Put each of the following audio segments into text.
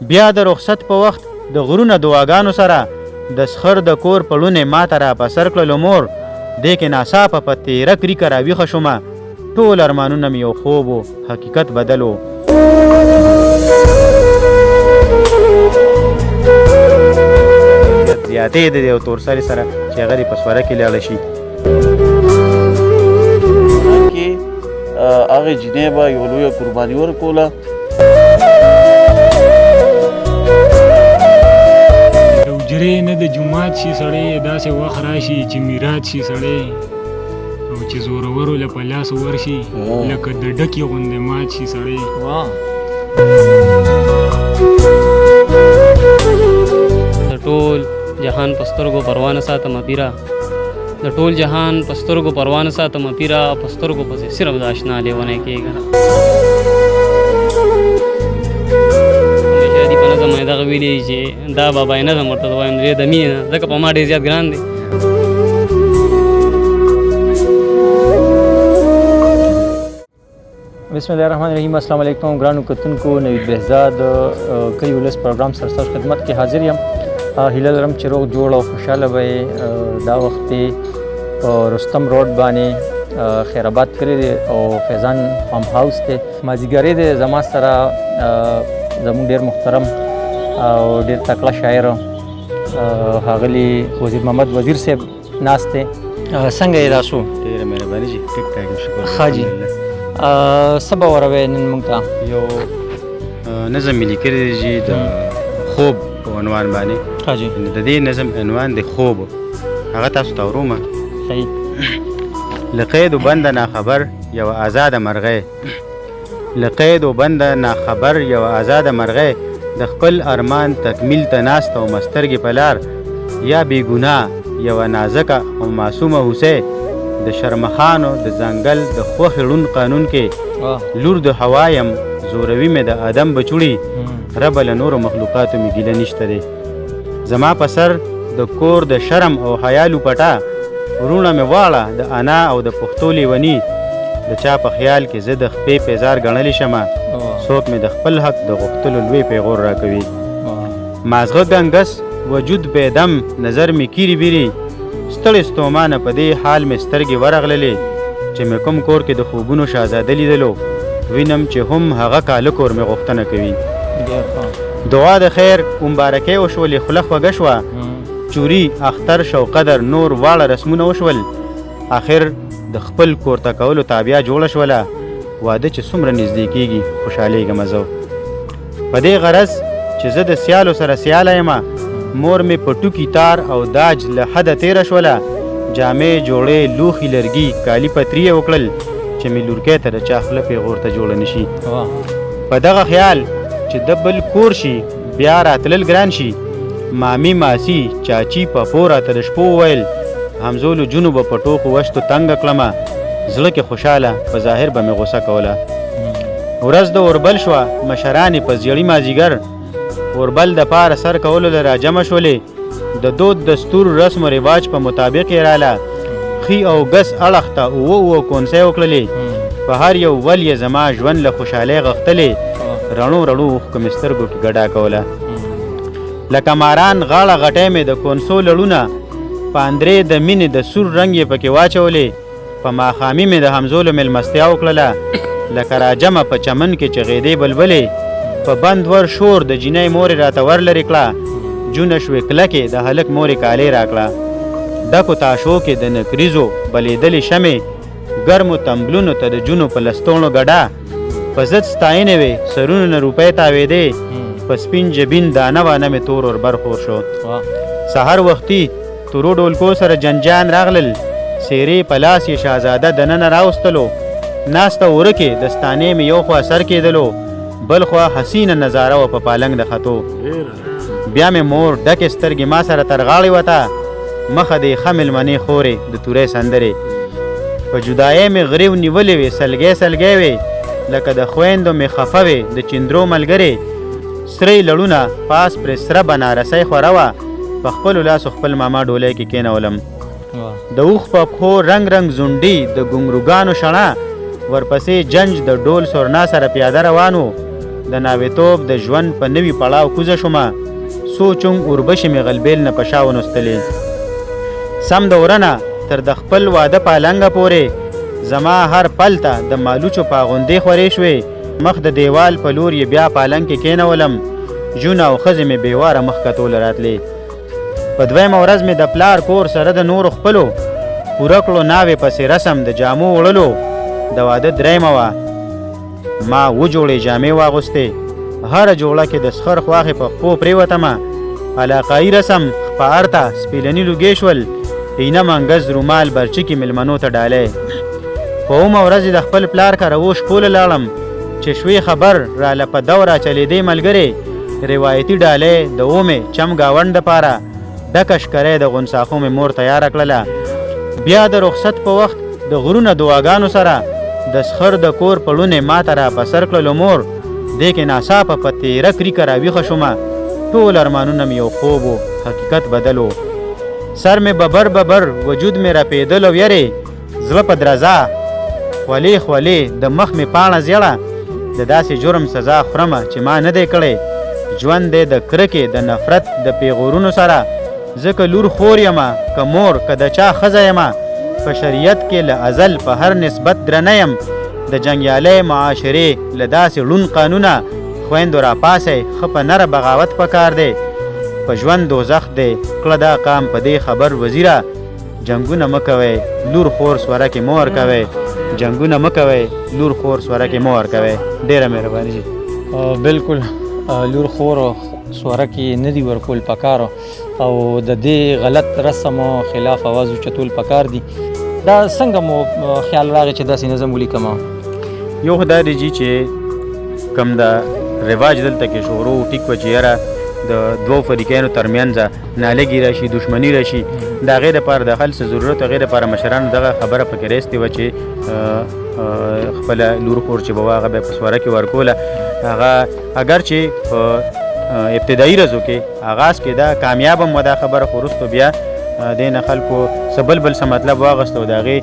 بیا د رخصت په وخت د غرونه دعاګانو سره د سخر د کور پړونې ماته را په سر کړلو مور دې کې ناڅاپه په تیره کریکه راویښه شومه ټول ارمانونه مې یو خوب و حقیقت بدل و زیاتې د یو تورسري سره چې هغه دې په سوره کې لاړه شي کې هغې جینۍ به یوه لویه قرباني ورکوله د حجرې نه د جومات شي سړی داسې وخت راشي چې میراث شي سړی او چې زورورو له په لاس ورشي لکه د ډکې غوندې مات شي سړی د ټول جهان په سترګو پروا نه ساتمه پیره د ټول جهان په سترګو پروا نه ساتمه پیره په سترګو پسې صرف د اشنا لیونی کېږه همیشه دې په نظم مې دغه ویلي چې دا بابا یې نظم ورته وایم د مینې نه ځکه په ما ډېر زیات ګران دی بسم الله الرحمن الرحیم السلام علیکم ګرانو کتونکو نوید بهزاد کلی ولس پروګرام سره ستاسو خدمت کې حاضر یم هیله لرم چې روغ جوړ او خوشحاله به دا وخت په رستم روډ باندې خیرآباد کلی دی او فیضان فارم هاوس دی مازدیګرې دی زما سره زموږ ډېر محترم او ډېر تکړه شاعر ښاغلي وزیر محمد وزیر صاحب ناست دی څنګه یې تاسو ډېره مهرباني جي ټیک ټاک شکر ښه جي څه به وروئ نن موږ ته یو نظم مې لیکلی دی جي د خوب په عنوان باندې جی د دې نظم عنوان دی خوب هغه تاسو ته ورومه صحیح له قید و بند ناخبر یوه ازاده مرغۍ له قید و بند ناخبر یوه ازاده مرغۍ د خپل ارمان تکمیل ته ناسته ومه سترګې په لار یا بېګناه یوه نازکه او معصومه هوسۍ د شرمخانو د ځنګل د خوښې ړوند قانون کې لور د هوا یم زوروي مې د ادم بچوړي ربه له نورو مخلوقاتو مې ګیله نشته دی زما په سر د کور د شرم او حیا لوپټه وروڼه مې واړه د انا او د پښتو لیوني د چا په خیال کې زه د خپې پیزار ګڼلی شمه څوک مې د خپل حق د غوښتلو لوی پیغور راکوي مازغه ګنګس وجود بېدم نظر مې کیري بیري ستړې ستومانه په دې حال مې سترګې ورغللې چې مې کوم کور کې د خوبونو شهزاده لیدلو وینم چې هم هغه کاله کور مې غوښتنه کوي دعا د خیر مبارکۍ وشولې خوله خوږه شوه چوري اختر شو قدر نور واړه رسمونه وشول آخر د خپل کور ته کولو تابیا جوړه شوله واده چې څومره نږدې کېږي خوشحالېږم زه په دې غرض چې زه د سیالو سره سیاله یمه مور مې په ټوکي تار او داج له حده تېره شوله جامې جوړې لوښي لرګي کالي پتري یې وکړل چې مې لورکۍ ته د چا خوله پیغور ته جوړه نه شي په دغه خیال چې د بل کور شي بیا راتلل ګران شي مامي ماسي چاچي پپو راته د شپو وویل همزولو جونو به په ټوکو وشتو تنګه کړمه زړه کې خوشحاله په ظاهر به مې غوسه کوله ورځ د اوربل شوه مشرانې په زیړي مازدیګر اوربل د پاره سر کولو له راجمع شولې د دود دستور رسم و رواج په مطابق یې راله خي او ګس اړخ ته اووه کونسۍ وکړلې په هر یو ول یې زما ژوند له خوشحالۍ غښتلې رڼو رڼو اوښکو مې سترګو کې ګډا کوله لکه ماران غاړه غټۍ مې د کونسو لړونه په اندرې د مینې د سور رنګ یې پکې واچولې په ماښامي مې د همزولو مېلمستیا وکړله لکه راجمه په چمن کې چغېدې بلبلې په بند ور شور د جینۍ مورې راته ور لرې کړه جونه شوې کلکې د هلک مورې کالې راکړه ډکو تاشو کې د نکریزو بلېدلې شمې ګرمو تمبلونو ته د جونو په لستوڼو ګډه په ضد ستاینې وې سرونو نه روپۍ تاوېدې په سپین جبین دانه وانه مې تور وربر خور شو سهار وختي تورو ډولکو سره جنجان راغلل سیرې په لاس یې شهزاده دننه راوستلو ناسته ورکې دستانې مې یو خوا سر کېدلو بل خوا حسینه نظاره وه په پالنګ د خطو بیا مې مور ډکې سترګې ما سره تر غاړې وته مخه دې ښه مېلمنې خورې د تورې سندرې په جدایۍ مې غریو نیولې وې سلګۍ سلګۍ وې لکه د خویندو مې خفه وې د چندرو ملګرې سرې لړونه پاس پرې سره بنارسۍ خوره وه په خپلو لاسو خپل ماما ډولۍ کې کېنولم د اوښ په پښو رنګ رنګ زونډي د ګونګروګانو شڼه ورپسې جنج د ډول سورنا سره پیاده روان و د ناوېتوب د ژوند په نوي پړاو کوزه شومه سوچونګ اوربشې مې غلبېل نه په شا ونستلې سم د ورنه تر د خپل واده پالنګه پورې زما هر پل ته د مالوچو پاغوندې خورې شوې مخ د دیوال په لور یې بیا پالنګ کې کېنولم جونه او ښځې مې بېواره مخ کتوله راتلې په دویمه ورځ مې د پلار کور سره د نورو خپلو پوره کړو ناوې پسې رسم د جامو وړلو د واده دریمه وه ما وجوړې جامې واغوستې هره جوړه کې د سخر خواښې په خپو پرېوتمه علاقایي رسم خپهار ته سپېلني لوګې شول اینه منګز رومال برچکې مېلمنو ته ډالۍ په اومه ورځ د خپل پلار کره اوښ پوله لاړم چې شوې خبر راله په دوره چلېدې ملګرې روایتي ډالۍ د اومې چم ګاونډ دپاره ډکه شکرۍ د غونساخو مې مور تیاره کړله بیا د رخصت په وخت د غرونه دعاګانو سره د سخر د کور پړونې ماته را په سر کړلو مور دې کې ناڅاپه په تېره کریکه راویښه شومه ټول ارمانونه مې یو خوب و حقیقت بدل و سر مې ببر وجود مې رپېدل او یرې زړه په درزا خولې خولې د مخ مې پاڼه زیړه د داسې جرم سزا خورمه چې ما نه دی کړی ژوند دی د کرکې د نفرت د پیغورونو سره زه که لور خور یمه که مور که د چا ښځه یمه په شریعت کې له ازل په هر نسبت درنه یم د جنګیالۍ معاشرې له داسې ړوند قانونه خویندو راپاسی ښه په نره بغاوت پکار دی په ژوند دوزخ دی کړه دا قام په دې خبر وزیره جنګونه مه کوئ لور خور سوره کې مه ورکوئ جنګونه مه کوئ لور خور سوره کې مه ورکوئ ډېره مهرباني شي بالکل لور خور سوره کې نه دي ورکول پکار او د دې غلط رسم خلاف اواز اوچتول پکار دي دا څنګه مو خیال راغی چې داسې نظم ولیکم یو خدای دی جی چې کم دا رواج دلته کې شروع ټیک و چې یاره د دوو فریقینو ترمنځ نالګي راشي دښمني راشي د هغې دپاره د حل څه ضرورت هغې دپاره مشرانو دغه خبره پکې رایستې وه چې خپله لور خور چې به وه هغه به یې په سوره کې ورکوله هغه اگر چې په ابتدایي ورځو کې آغاز کې دا کامیاب هم وه دا خبره خو وروستو بیا دې نه خلکو څه بل څه مطلب واغسته د هغې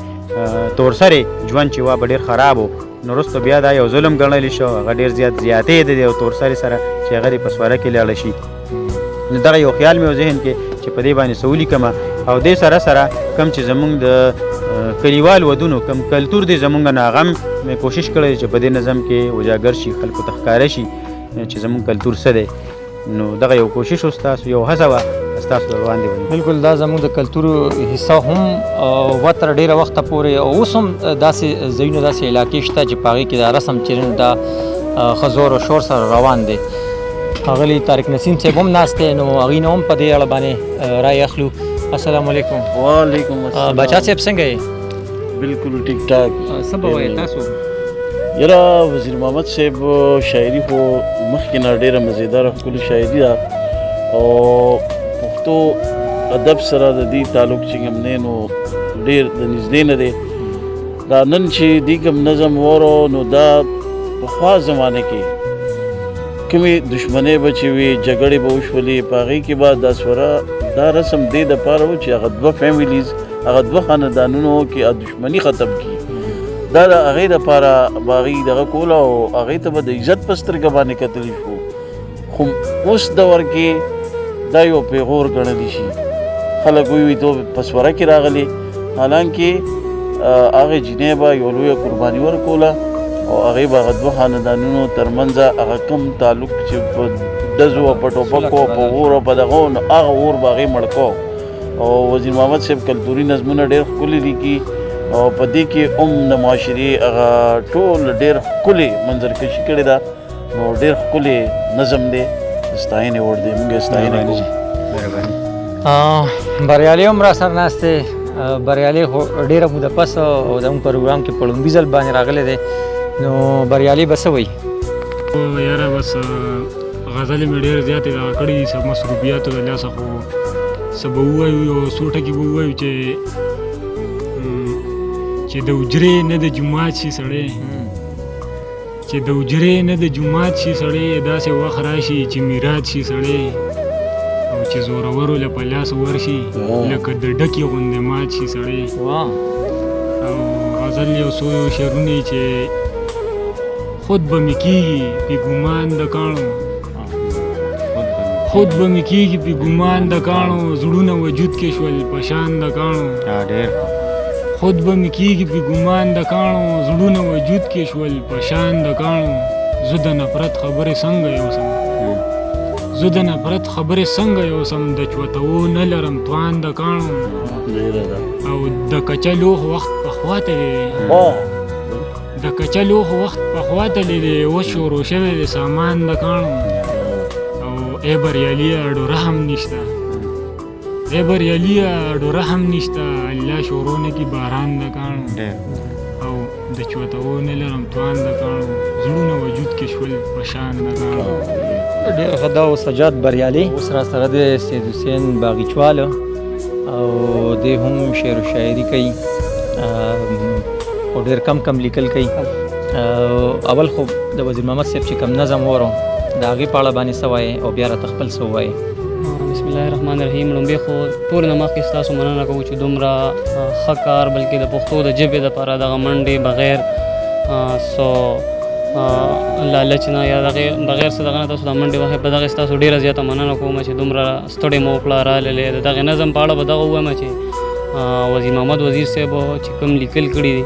تورسرې ژوند چې وه به ډېر خراب و نو وروستو بیا دا یو ظلم ګڼلی شو هغه ډېر زیات زیاتې د یو تورسرې سره چې هغه دې په سوره کې لاړه شي نو دغه یو خیال مې و ذهن کې چې په دې باندې څه ولیکمه او دې سره سره کوم چې زمونږ د کلیوال ودونو کوم کلتور دی زمونږ نه هغه هم مې کوشش کړی چې په دې نظم کې اجاګر شي خلکو ته ښکاره شي چې زمونږ کلتور څه دی نو دغه یو کوشش و ستاسو یو هڅه وه ستاسو در وړاندې ونیو بالکل دا زموږ د کلتور حصه هم و تر ډېره وخته پورې او اوس هم داسې ځایونه داسې علاقې شته چې په هغې کې دا رسم چې دا ښه زور او شور سره روان دی ښاغلي طارق نسیم صاحب هم ناست دی نو هغوی نه هم په دې اړه باندې رای اخلو السلام علیکم وعلیکم السلام بچا صاحب څنګه یې بالکل ټیک ټاک څه به وایې تاسو یاره وزیر محمد صاحب شاعري خو مخکې نه ډېره مزیداره ښکلې شاعري ده او پښتو ادب سره د دې تعلق چې کوم دی نو ډېر د نږدې نه دی دا نن چې دې کوم نظم وورو نو دا پخوا زمانه کې کومې دښمنۍ به چې وي جګړې به وشولې په هغې کې به دا سوره دا رسم دې دپاره و چې هغه دوه فیملیز هغه دوه خاندانونو کې دښمني ختم کړي دا د هغې دپاره به هغې دغه کوله او هغې ته به د عزت په سترګه باندې کتلی شو خو اوس دور کې دا یو پیغور ګڼلی شي خلک وایي تو په سوره کې راغلی حالانکې هغې جینۍ به یو لویه قرباني ورکوله او هغې به هغه دوه خاندانونو ترمنځ هغه کم تعلق چې په ډزو او په ټوپکو په اور او په دغو نو هغه اور به هغې مړ کو او وزیر محمد صاحب کلتوري نظمونه ډېر ښکلي لیکي او په دې کې د معاشرې هغه ټول ډېر ښکلې منظرکشي کړې ده نو ډېر ښکلې نظم دی ستاینې وړ دی موږ یې ستاینه کوو بریالي هم را سره ناست دی بریالي خو ډېره موده پس او زموږ پروګرام کې په لومړي ځل باندې راغلی دی نو بریالي به څه وایي یاره بس غزلې مې ډېرې زیاتې دغه کړي دي څه مصروفیاتو د لاسه خو څه به ووایو یو څو ټکي به ووایو چې د حجرې نه د جومات شي سړی چې د حجرې نه د جومات شي سړی داسې وخت راشي چې میراث شي سړی او چې زورورو له په لاس ورشي لکه د ډکې غوندې مات شي سړی او غزل یو څو شعرونه چې خود به مې کېږي پې ګمان د کاڼو خود به مې کېږي پې ګمان د کاڼو زړونه وجود کې شول په شان د کاڼو ډېر خود به مې کېږي پې ګمان د کاڼو زړونه وجود کې شول په شان د کاڼو زه د نفرت خبرې څنګه یوسم زه د نفرت خبرې څنګه یوسم د چوتو نه لرم توان د کاڼو او د کچلوخ وخت پخوا تللی د کچلوخ وخت پخوا تللی اوس شروع شوی د سامان د کاڼو او ای بریالیه اډو رحم نشته ای بریالیه اډو رحم نشته الله شروع نه کی باران د کاڼو او د چوتو نه لرم توان د کاڼو زړونه وجود کې شول په شان د کاڼو ډېر ښه دا و سجاد بریالي اوس را سره د سید حسین باغچوال او دی هم شعر و شاعري کوي او ډېر کم لیکل کوي اول خو د وزیر محمد صاحب چې کم نظم وره د هغې په اړه باندې څه وایې او بیا راته خپل څه ووایې بسم الله الرحمن الرحیم لومبې خو ټول نه مخکې ستاسو مننه کوو چې دومره ښه کار بلکې د پښتو د ژبې دپاره دغه منډې بغیر سو لالچ نه یا بغیر څه دغه نه تاسو د منډې وخت په دغه ستاسو ډېره زیاته مننه کوم چې دومره ستړې مو وکړه راللې د دغې نظم په اړه به دغه ووایم چې وزیر محمد وزیر صاحب چې کوم لیکل کړي دي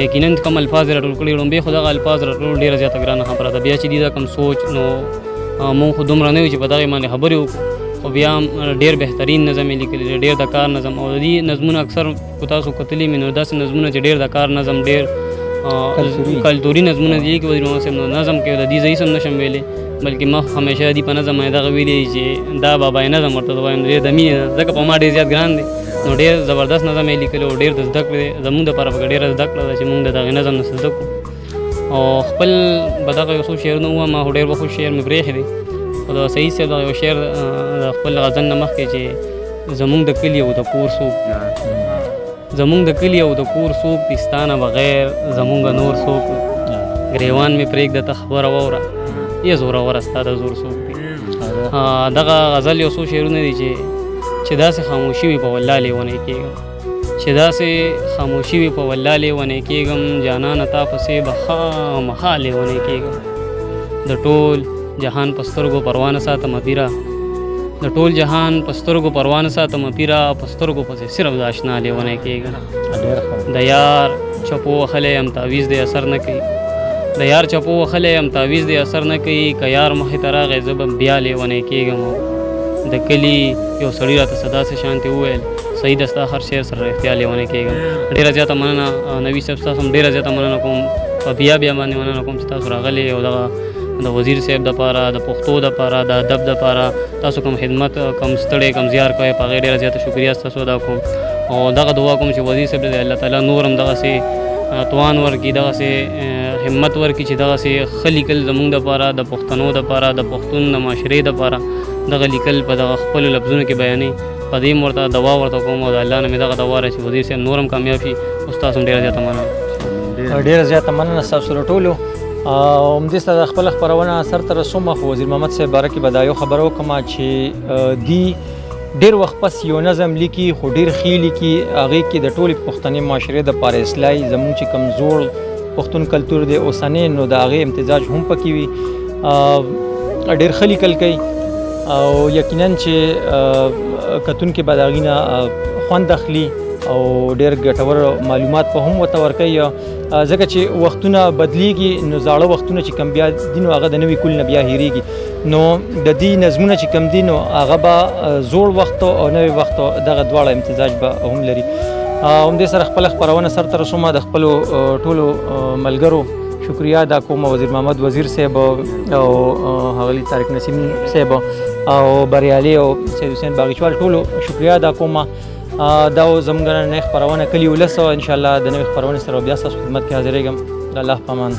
یقینا کوم الفاظ راټول کړي لومبې خو دغه الفاظ راټول ډېره زیاته ګرانه خبره ده بیا چې دي دا کوم سوچ نو مونږ خو دومره نه یو چې په دغې باندې خبرې وکړو خو بیا ډېر بهترین نظم یې لیکلی دی ډېر د کار نظم او د دې نظمونه اکثر کو تاسو کتلي مې نو داسې نظمونه چې ډېر د کار نظم ډېر کلتوري نظمونه دي کې وزیر محمد صاحب نو نظم کې د دې ځای سم نشم ویلی بلکې ما همیشه دې په نظم باندې دغه ویلي چې دا بابای نظم ورته وایم ډېر د مینې نه ځکه په ما ډېر زیات ګران دی نو ډېر زبردست نظم یې لیکلی او ډېر د زده کړې زموږ دپاره پکې ډېره زده کړه ده چې مونږ د دغې نظم نه څه زده کړو او خپل به دغه یو څو شعرونه ووایم ما خو ډېر وخت شعر مې پرېښی دی خو د سعید صاحب دغه یو شعر د خپل غزل نه مخکې چې زمونږ د کلي او د کور څوک زمونږ د کلي او د کور څوک دي ستا نه بغیر زمونږ نور څوک ګریوان مې پرېږده ته خبره واوره یا زوروره ستا د زور څوک دی دغه غزل یو څو شعرونه دي چې داسې خاموشي وي په والله لیونی کېږم چې داسې خاموشي وي په والله لیونی کېږم جانانه تا پسې به خامخا لیونی کېږم د ټول جهان په سترګو پروا نه ساتمه پیره د ټول جهان په سترګو پروا نه ساتمه پیره په سترګو پسې صرف د اشنا لیونی کېږم د یار چپو وهلی یم تعویز دی اثر نه کوي د یار چپو وهلی یم تعویز دی اثر نه کوي که یار مخې ته راغی زه به بیا لیونی کېږم د کلي یو سړي راته څه داسې شانتې وویل صحیح ده ستا هر شعر سره رښتیا لیونی کېږم ډېره زیاته مننه نوي صاحب تاسو هم ډېره زیاته مننه کوم په بیا باندې مننه کوم چې تاسو راغلي او دغه د وزیر صاحب دپاره د پښتو دپاره د ادب دپاره تاسو کوم خدمت کوم ستړی کوم زیار کوئ په هغې ډېره زیاته شکریه ستاسو ادا کوم او دغه دعا کوم چې وزیر صاحب د الله تعالی نور هم دغسې توان ورکړي دغسې همت ورکړي چې دغسې ښه لیکل زموږ دپاره د پښتنو دپاره د پښتون د معاشرې دپاره دغه لیکل په دغه خپلو لفظونو کې بیانوي په دې ورته دعا ورته کوم او د الله نه مې دغه دعا راشي وزیر صاحب نور هم کامیاب شي او ستاسو هم ډېره زیاته مننه ډېره زیاته مننه ستاسو له ټولو همدې سره د خپله خپرونه سر ته رسوم خو وزیر محمد صاحب باره کې به دا یو خبره وکړم چې دی ډېر وخت پس یو نظم لیکي خو ډېر ښې لیکي هغې کې د ټولې پښتنې معاشرې دپاره اصلاحي زموږ چې کوم زوړ پښتون کلتور دی اوسنی نو د هغې امتزاج هم پکې وي ډېر ښه لیکل کوي او یقینا چې کتونکي به د هغې نه خوند اخلي او ډېر ګټور معلومات به هم ورته ورکوي ځکه چې وختونه بدلیږي نو زاړه وختونه چې کم بیا دي نو هغه د نوي کول نه بیا هېرېږي نو د دې نظمونه چې کم دي نو هغه به زوړ وختو او نوي وختو دغه دواړه امتزاج به هم لري همدې سره خپله خپرونه سر ته رسومه د خپلو ټولو ملګرو شکریه ادا کوم وزیر محمد وزیر صاحب او ښاغلي طارق نسیم صاحب او بریالي او سید حسین باغچوال ټولو شکریه ادا کوم دا زموږ نن خپرونه کلي ولس او انشاءالله د نوې خپرونې سره بیا ستاسو خدمت کې حاضرېږم د الله په امان